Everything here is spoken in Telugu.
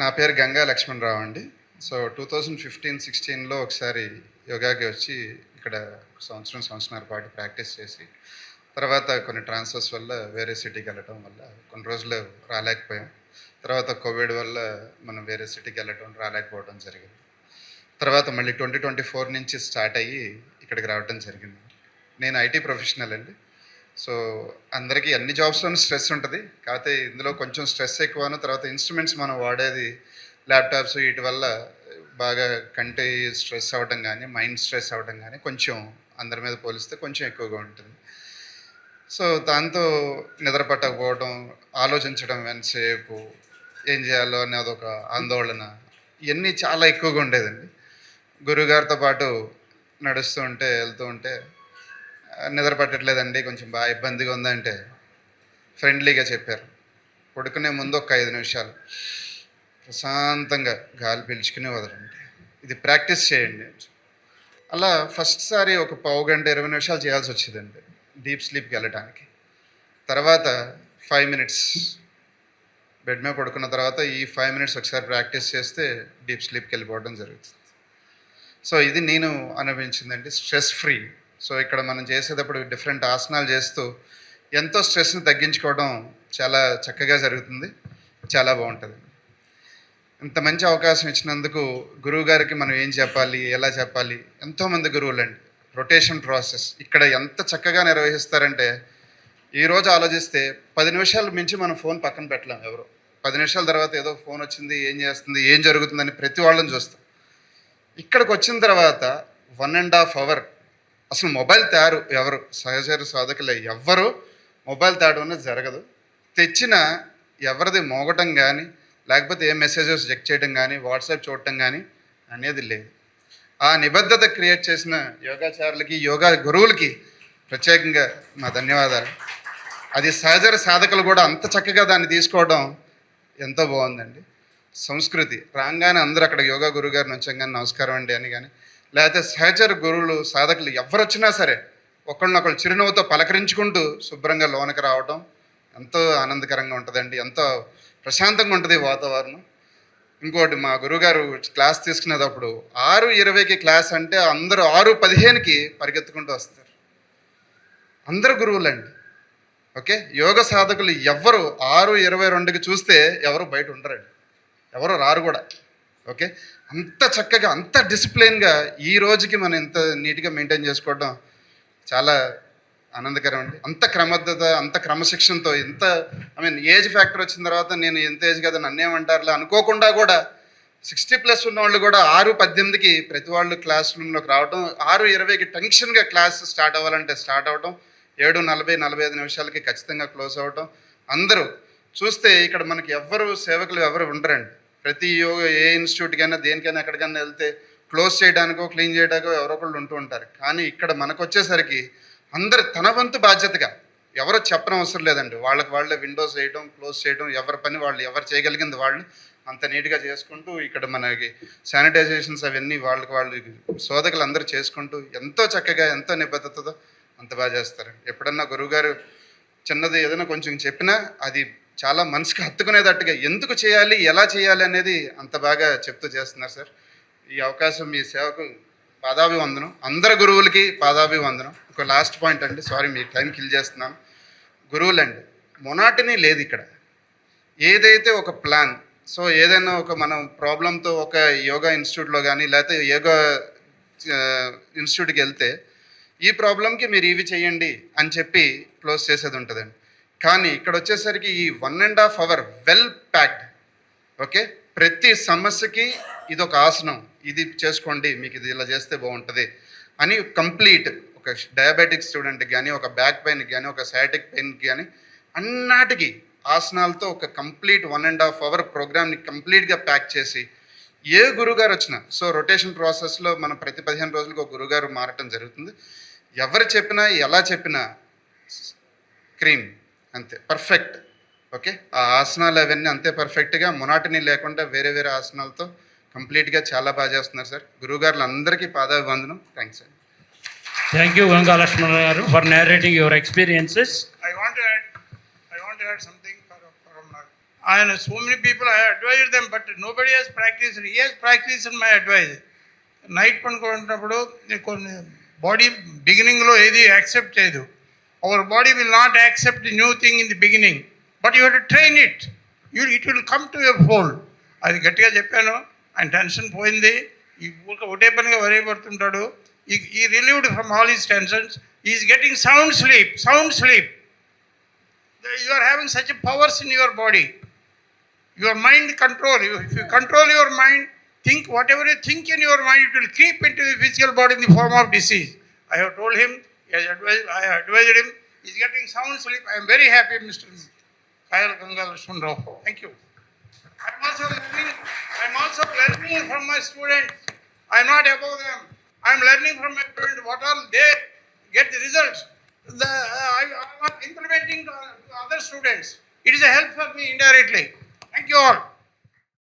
నా పేరు గంగా లక్ష్మణరావు అండి. సో 2015-16లో ఒకసారి యోగాకి వచ్చి ఇక్కడ సంవత్సరం పాటు ప్రాక్టీస్ చేసి తర్వాత కొన్ని ట్రాన్స్ఫర్స్ వల్ల వేరే సిటీకి వెళ్ళటం వల్ల కొన్ని రోజులు రాలేకపోయాం. తర్వాత కోవిడ్ వల్ల మనం వేరే సిటీకి రాలేకపోవడం జరిగింది. తర్వాత మళ్ళీ 2024 నుంచి స్టార్ట్ అయ్యి ఇక్కడికి రావడం జరిగింది. నేను ఐటీ ప్రొఫెషనల్ అండి. సో అందరికీ అన్ని జాబ్స్లోనూ స్ట్రెస్ ఉంటుంది. కాకపోతే ఇందులో కొంచెం స్ట్రెస్ ఎక్కువను. తర్వాత ఇన్స్ట్రుమెంట్స్ మనం వాడేది ల్యాప్టాప్స్, వీటి వల్ల బాగా కంటి స్ట్రెస్ అవ్వడం కానీ మైండ్ స్ట్రెస్ అవ్వడం కానీ కొంచెం అందరి మీద పోలిస్తే కొంచెం ఎక్కువగా ఉంటుంది. సో దాంతో నిద్ర పట్టకపోవడం, ఆలోచించడం ఎంతసేపు ఏం చేయాలో అని అదొక ఆందోళన, ఇవన్నీ చాలా ఎక్కువగా ఉండేదండి. గురువుగారితో పాటు నడుస్తూ ఉంటే వెళ్తూ ఉంటే నిద్ర పట్టట్లేదండి, కొంచెం బాగా ఇబ్బందిగా ఉందంటే ఫ్రెండ్లీగా చెప్పారు, పడుకునే ముందు ఒక 5 నిమిషాలు ప్రశాంతంగా గాలి పీల్చుకుని వదలండి, ఇది ప్రాక్టీస్ చేయండి. అలా ఫస్ట్ సారి ఒక పావు గంట 20 నిమిషాలు చేయాల్సి వచ్చేదండి డీప్ స్లీప్కి వెళ్ళడానికి. తర్వాత 5 మినిట్స్ బెడ్ మీద పడుకున్న తర్వాత ఈ 5 మినిట్స్ ఒకసారి ప్రాక్టీస్ చేస్తే డీప్ స్లీప్కి వెళ్ళిపోవడం జరుగుతుంది. సో ఇది నేను అనుభవించిందండి, స్ట్రెస్ ఫ్రీ. సో ఇక్కడ మనం చేసేటప్పుడు డిఫరెంట్ ఆసనాలు చేస్తూ ఎంతో స్ట్రెస్ని తగ్గించుకోవడం చాలా చక్కగా జరుగుతుంది, చాలా బాగుంటుంది. ఇంత మంచి అవకాశం ఇచ్చినందుకు గురువు గారికి మనం ఏం చెప్పాలి, ఎలా చెప్పాలి, ఎంతోమంది గురువులండి. రొటేషన్ ప్రాసెస్ ఇక్కడ ఎంత చక్కగా నిర్వహిస్తారంటే, ఈరోజు ఆలోచిస్తే 10 నిమిషాలు మించి మనం ఫోన్ పక్కన పెట్టలేం. ఎవరు 10 నిమిషాల తర్వాత ఏదో ఫోన్ వచ్చింది, ఏం చేస్తుంది, ఏం జరుగుతుందని ప్రతి వాళ్ళని చూస్తాం. ఇక్కడికి వచ్చిన తర్వాత 1.5 అవర్ అసలు మొబైల్ తయారు ఎవరు సహచర సాధకులే ఎవ్వరు మొబైల్ తేడం అనేది జరగదు. తెచ్చిన ఎవరిది మోగటం కానీ లేకపోతే ఏ మెసేజెస్ చెక్ చేయడం కానీ వాట్సాప్ చూడటం కానీ అనేది లేదు. ఆ నిబద్ధత క్రియేట్ చేసిన యోగాచారులకి, యోగా గురువులకి ప్రత్యేకంగా మా ధన్యవాదాలు. అది సహచర సాధకులు కూడా అంత చక్కగా దాన్ని తీసుకోవడం ఎంతో బాగుందండి. సంస్కృతి రాగానే అందరూ అక్కడ యోగా గురువు గారిని వచ్చాం నమస్కారం అండి అని కానీ, లేకపోతే సహచర గురువులు సాధకులు ఎవరు వచ్చినా సరే ఒకళ్ళనొకళ్ళు చిరునవ్వుతో పలకరించుకుంటూ శుభ్రంగా లోనకి రావడం ఎంతో ఆనందకరంగా ఉంటుందండి, ఎంతో ప్రశాంతంగా ఉంటుంది వాతావరణం. ఇంకోటి, మా గురువుగారు క్లాస్ తీసుకునేటప్పుడు 6:20కి క్లాస్ అంటే అందరూ 6:15కి పరిగెత్తుకుంటూ వస్తారు. అందరు గురువులండి. ఓకే, యోగ సాధకులు ఎవ్వరు 6:22కి చూస్తే ఎవరు బయట ఉండరండి, ఎవరు రారు కూడా. ఓకే, అంత చక్కగా అంత డిసిప్లిన్గా ఈ రోజుకి మనం ఇంత నీట్గా మెయింటైన్ చేసుకోవడం చాలా ఆనందకరం అండి. అంత క్రమబద్ధత, అంత క్రమశిక్షణతో, ఇంత ఏజ్ ఫ్యాక్టర్ వచ్చిన తర్వాత నేను ఎంత ఏజ్ కదా నన్నేమంటారులే అనుకోకుండా కూడా 60+ ఉన్న వాళ్ళు కూడా 6:18కి ప్రతి వాళ్ళు క్లాస్ రూమ్లోకి రావడం, 6:20కి టెన్షన్గా క్లాస్ స్టార్ట్ అవ్వాలంటే స్టార్ట్ అవ్వడం, 7:40-45 నిమిషాలకి ఖచ్చితంగా క్లోజ్ అవ్వడం. అందరూ చూస్తే ఇక్కడ మనకి ఎవ్వరు సేవకులు ఎవరు ఉండరండి. ప్రతి ఏ ఇన్స్టిట్యూట్కైనా దేనికైనా ఎక్కడికైనా వెళ్తే క్లోజ్ చేయడానికో క్లీన్ చేయడానికో ఎవరో ఒకళ్ళు ఉంటూ ఉంటారు. కానీ ఇక్కడ మనకు వచ్చేసరికి అందరు తన వంతు బాధ్యతగా, ఎవరో చెప్పడం అవసరం లేదండి, వాళ్ళకి వాళ్ళే విండోస్ వేయడం, క్లోజ్ చేయడం, ఎవరి పని వాళ్ళు, ఎవరు చేయగలిగింది వాళ్ళు అంత నీట్గా చేసుకుంటూ, ఇక్కడ మనకి శానిటైజేషన్స్ అవన్నీ వాళ్ళకి వాళ్ళు శోధకులు అందరూ చేసుకుంటూ ఎంతో చక్కగా ఎంతో నిబద్ధతతో అంత బాగా చేస్తారు. ఎప్పుడన్నా గురువుగారు చిన్నది ఏదైనా కొంచెం చెప్పినా అది చాలా మనసుకి హత్తుకునేటట్టుగా ఎందుకు చేయాలి, ఎలా చేయాలి అనేది అంత బాగా చెప్తూ చేస్తున్నారు సార్. ఈ అవకాశం మీ సేవకు పాదాభివందనం, అందరు గురువులకి పాదాభివందనం. ఒక లాస్ట్ పాయింట్ అండి, సారీ మీ టైం కిల్ చేస్తున్నాను. గురువులండి మొనాటిని లేదు ఇక్కడ. ఏదైతే ఒక ప్లాన్, సో ఏదైనా ఒక మనం ప్రాబ్లంతో ఒక యోగా ఇన్స్టిట్యూట్లో కానీ లేకపోతే యోగా ఇన్స్టిట్యూట్కి వెళ్తే ఈ ప్రాబ్లంకి మీరు ఇవి చేయండి అని చెప్పి క్లోజ్ చేసేది ఉంటుందండి. కానీ ఇక్కడ వచ్చేసరికి ఈ 1.5 అవర్ వెల్ ప్యాక్డ్. ఓకే, ప్రతి సమస్యకి ఇది ఒక ఆసనం, ఇది చేసుకోండి, మీకు ఇది ఇలా చేస్తే బాగుంటుంది అని కంప్లీట్ ఒక డయాబెటిక్ స్టూడెంట్కి కానీ, ఒక బ్యాక్ పెయిన్కి కానీ, ఒక సయాటిక్ పెయిన్కి కానీ అన్నిటికీ ఆసనాలతో ఒక కంప్లీట్ 1.5 అవర్ ప్రోగ్రామ్ని కంప్లీట్గా ప్యాక్ చేసి ఏ గురువుగారు వచ్చినా, సో రొటేషన్ ప్రాసెస్లో మనం ప్రతి 15 రోజులకు ఒక గురువుగారు మారటం జరుగుతుంది. ఎవరు చెప్పినా ఎలా చెప్పినా క్రీమ్ అంతే పర్ఫెక్ట్. ఓకే, ఆ ఆసనాలు అవన్నీ అంతే పర్ఫెక్ట్గా మొనాటనీ లేకుండా వేరే వేరే ఆసనాలతో కంప్లీట్గా చాలా బాగా చేస్తున్నారు సార్. గురువుగారులు అందరికీ పాదాభివందనం. Thanks sir. Thank you Ganga Lakshmana garu for narrating your experiences. I want to add something from And so many people, I advised them, but nobody has practiced. He has practiced my advice. Night పనుకుంటున్నప్పుడు కొన్ని బాడీ బిగినింగ్లో ఏది యాక్సెప్ట్ చేయదు. Our body will not accept new thing in the beginning, but you have to train it. It will come to your fold. అది గట్టిగా చెప్పాను. ఆయన టెన్షన్ పోయింది. ఈ ఒకటే పనిగా వరే పడుతుంటాడు. ఈ relieved from all his tensions. Is getting sound sleep. You are having such a powers in your body. Your mind control. If you control your mind, think whatever you think in your mind, it will creep into the physical body in the form of disease. I have told him, I advised him, he is getting sound sleep. I am very happy, Mr. Kayal Ganga Lakshman Rao. Thank you. I am also learning from my students. I am not above them. I am learning from my students. What all they get the results. I am implementing to other students. It is a help for me indirectly. Thank you all.